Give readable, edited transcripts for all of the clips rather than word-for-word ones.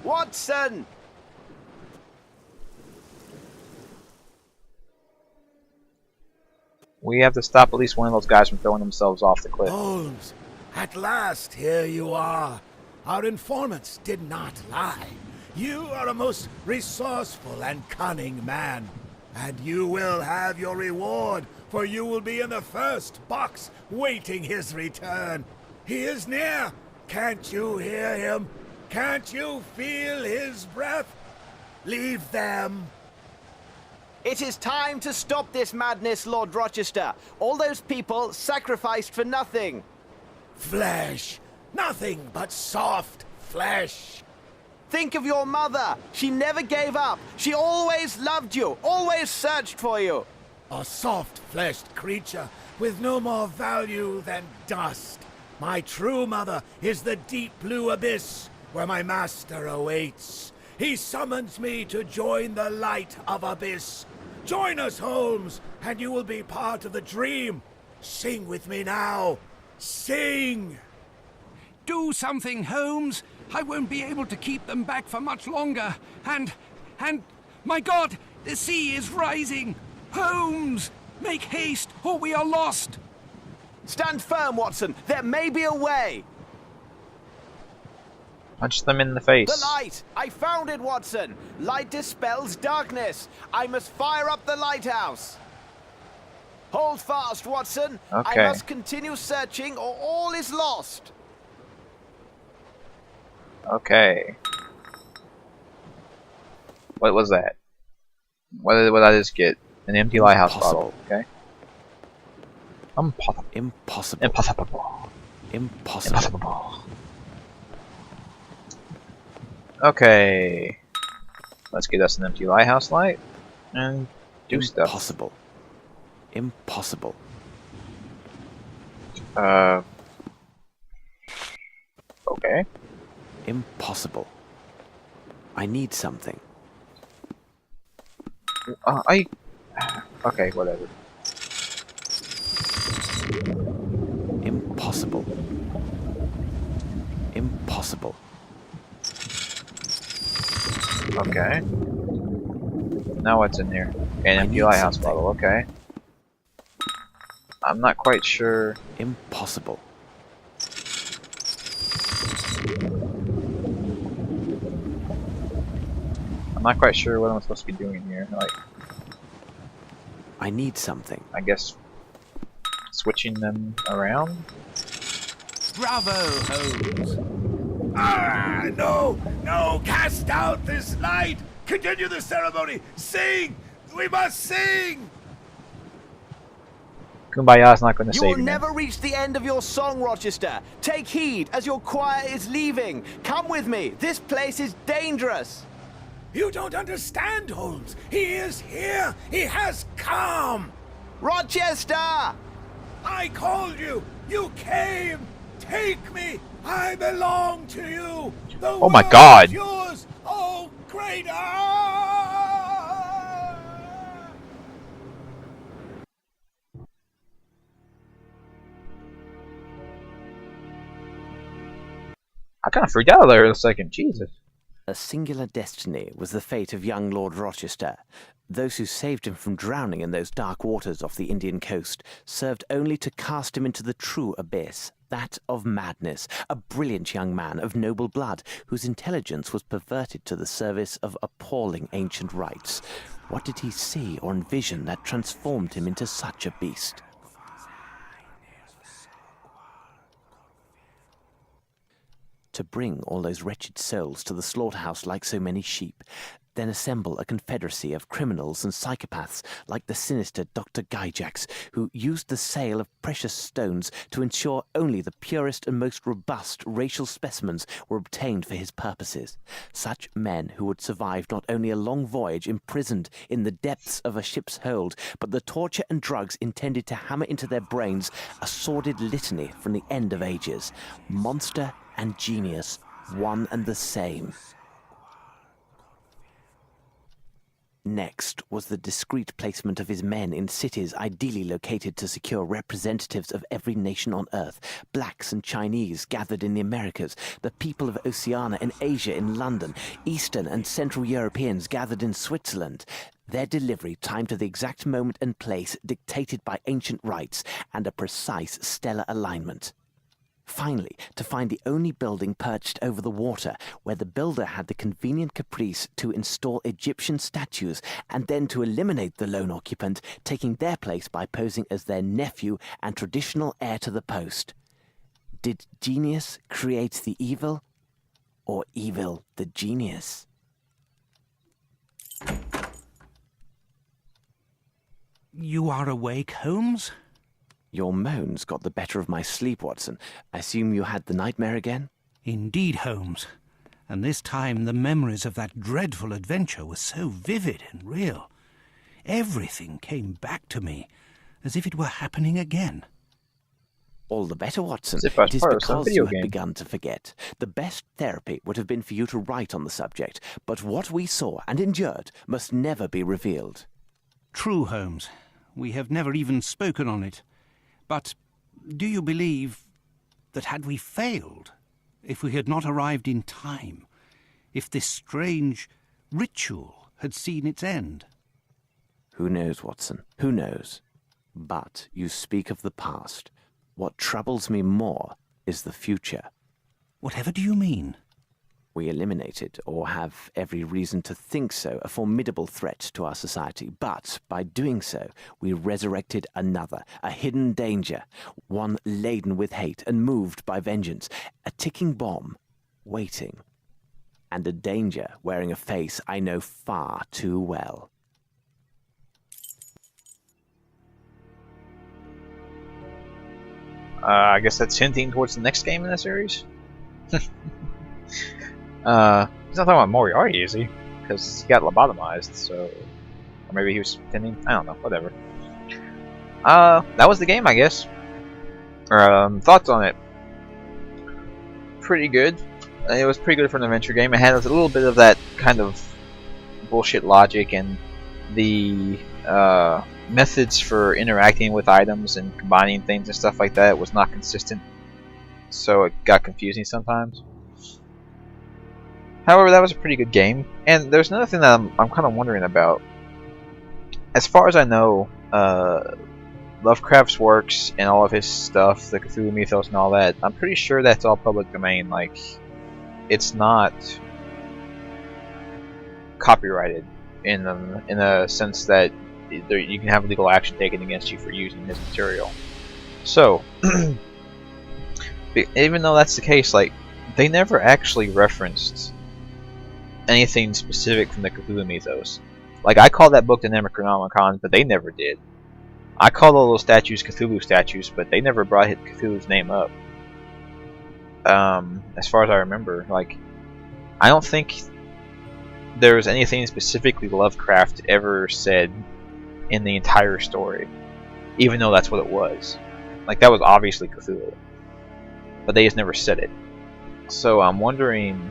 Watson! We have to stop at least one of those guys from throwing themselves off the cliff. Holmes, at last here you are. Our informants did not lie. You are a most resourceful and cunning man. And you will have your reward, for you will be in the first box waiting his return. He is near. Can't you hear him? Can't you feel his breath? Leave them. It is time to stop this madness, Lord Rochester. All those people sacrificed for nothing. Flesh. Nothing but soft flesh. Think of your mother. She never gave up. She always loved you, always searched for you. A soft-fleshed creature with no more value than dust. My true mother is the deep blue abyss where my master awaits. He summons me to join the light of abyss. Join us, Holmes, and you will be part of the dream. Sing with me now. Sing! Do something, Holmes. I won't be able to keep them back for much longer. And, my God, the sea is rising. Holmes, make haste, or we are lost. Stand firm, Watson. There may be a way. Punch them in the face. The light! I found it, Watson. Light dispels darkness. I must fire up the lighthouse. Hold fast, Watson. Okay. I must continue searching or all is lost. Okay. What was that? What did I just get? An empty lighthouse bottle. Okay. Impossible. Impossible. Impossible. Impossible. Impossible. Okay. Let's get us an empty lighthouse light and do stuff. Impossible. Impossible. Okay. Impossible. I need something. Okay, whatever. Impossible. Impossible. Okay. Now what's in here? An empty need lighthouse something. bottle, okay. I'm not quite sure. Impossible. I'm not quite sure what I'm supposed to be doing here. Like, I need something. I guess switching them around? Bravo, Holmes. Ah, no! No! Cast out this light! Continue the ceremony! Sing! We must sing! Kumbaya's not going to You save will me. never reach the end of your song, Rochester. Take heed as your choir is leaving. Come with me. This place is dangerous. You don't understand, Holmes. He is here. He has come. Rochester! I called you. You came. Take me. I belong to you. The Oh my world God. is yours. Oh, great. I kind of freaked out there in a second. Jesus. A singular destiny was the fate of young Lord Rochester. Those who saved him from drowning in those dark waters off the Indian coast served only to cast him into the true abyss, that of madness, a brilliant young man of noble blood whose intelligence was perverted to the service of appalling ancient rites. What did he see or envision that transformed him into such a beast? To bring all those wretched souls to the slaughterhouse like so many sheep, then assemble a confederacy of criminals and psychopaths like the sinister Dr. Gyjax, who used the sale of precious stones to ensure only the purest and most robust racial specimens were obtained for his purposes. Such men who would survive not only a long voyage imprisoned in the depths of a ship's hold, but the torture and drugs intended to hammer into their brains a sordid litany from the end of ages. Monster and genius, one and the same. Next was the discreet placement of his men in cities ideally located to secure representatives of every nation on Earth. Blacks and Chinese gathered in the Americas, the people of Oceania and Asia in London, Eastern and Central Europeans gathered in Switzerland. Their delivery timed to the exact moment and place dictated by ancient rites and a precise stellar alignment. Finally, to find the only building perched over the water, where the builder had the convenient caprice to install Egyptian statues, and then to eliminate the lone occupant, taking their place by posing as their nephew and traditional heir to the post. Did genius create the evil, or evil the genius? You are awake, Holmes? Your moans got the better of my sleep, Watson. I assume you had the nightmare again? Indeed, Holmes. And this time the memories of that dreadful adventure were so vivid and real. Everything came back to me, as if it were happening again. All the better, Watson. As if I was It is part of some because video you had game. begun to forget. The best therapy would have been for you to write on the subject, but what we saw and endured must never be revealed. True, Holmes. We have never even spoken on it. But do you believe that had we failed, if we had not arrived in time, if this strange ritual had seen its end? Who knows, Watson? Who knows? But you speak of the past. What troubles me more is the future. Whatever do you mean? We eliminated, or have every reason to think so, a formidable threat to our society. But by doing so, we resurrected another, a hidden danger, one laden with hate and moved by vengeance, a ticking bomb, waiting, and a danger wearing a face I know far too well. I guess that's hinting towards the next game in the series. He's not talking about Moriarty, is he? Because he got lobotomized, so... Or maybe he was pretending? I don't know, whatever. That was the game, I guess. Thoughts on it? Pretty good. It was pretty good for an adventure game. It had a little bit of that kind of bullshit logic, and the methods for interacting with items and combining things and stuff like that was not consistent. So it got confusing sometimes. However, that was a pretty good game. And there's another thing that I'm kind of wondering about. As far as I know, Lovecraft's works and all of his stuff, the Cthulhu mythos and all that, I'm pretty sure that's all public domain. Like, it's not copyrighted in a sense that you can have legal action taken against you for using his material. So, even though that's the case, like, they never actually referenced anything specific from the Cthulhu mythos. Like, I call that book the Necronomicon, but they never did. I call all those statues Cthulhu statues, but they never brought Cthulhu's name up. As far as I remember, like, I don't think there was anything specifically Lovecraft ever said in the entire story, even though that's what it was. Like, that was obviously Cthulhu, but they just never said it. So I'm wondering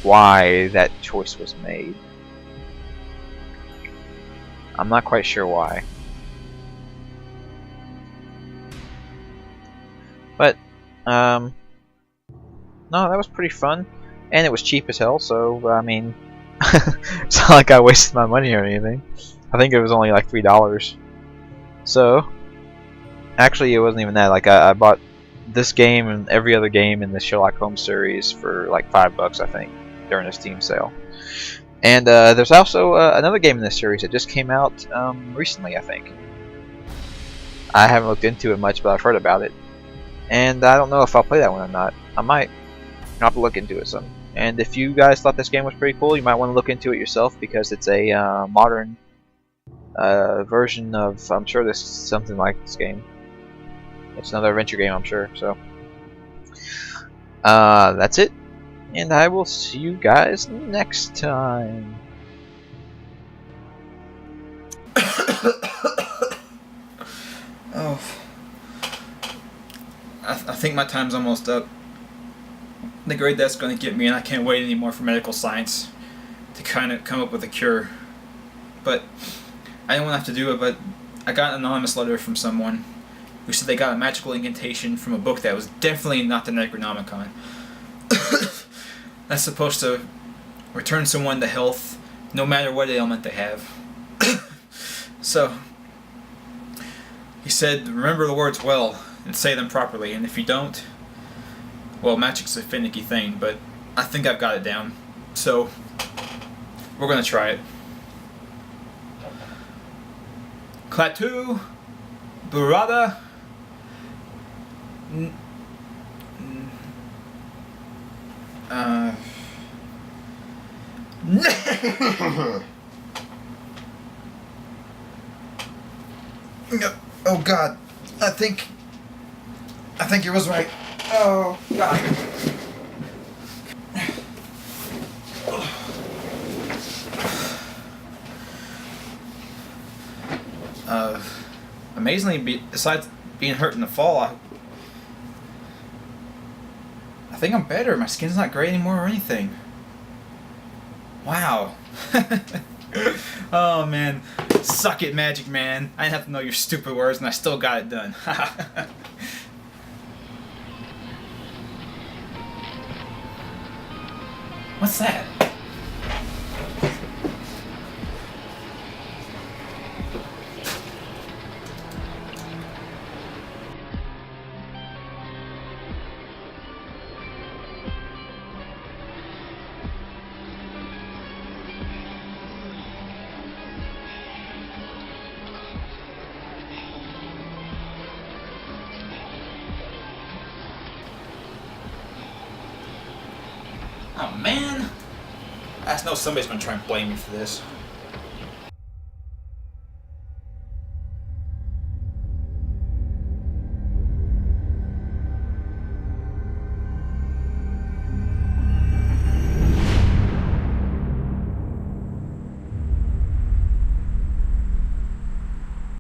why that choice was made. I'm not quite sure why. But, no, that was pretty fun. And it was cheap as hell, so, I mean, it's not like I wasted my money or anything. I think it was only like $3. So, actually it wasn't even that. Like, I bought this game and every other game in the Sherlock Holmes series for like $5, I think, during a Steam sale. And there's also another game in this series that just came out recently, I think. I haven't looked into it much, but I've heard about it. And I don't know if I'll play that one or not. I might. I'll have to look into it some. And if you guys thought this game was pretty cool, you might want to look into it yourself, because it's a modern version of, I'm sure this is something like this game. It's another adventure game, I'm sure. So that's it. And I will see you guys next time. Oh. I think my time's almost up. The grade that's going to get me, and I can't wait anymore for medical science to kind of come up with a cure. but I didn't want to have to do it. But I got an anonymous letter from someone who said they got a magical incantation from a book that was definitely not the Necronomicon. That's supposed to return someone to health, no matter what ailment they have. So, he said, remember the words well, and say them properly, and if you don't, well, magic's a finicky thing, but I think I've got it down. So, we're gonna try it. Klaatu, Burada, oh God, I think it was right. Oh God. Amazingly, besides being hurt in the fall, I think I'm better. My skin's not gray anymore or anything. Wow. Oh man, suck it, Magic Man. I didn't have to know your stupid words, and I still got it done. What's that? Oh man, I just know somebody's gonna try and blame me for this.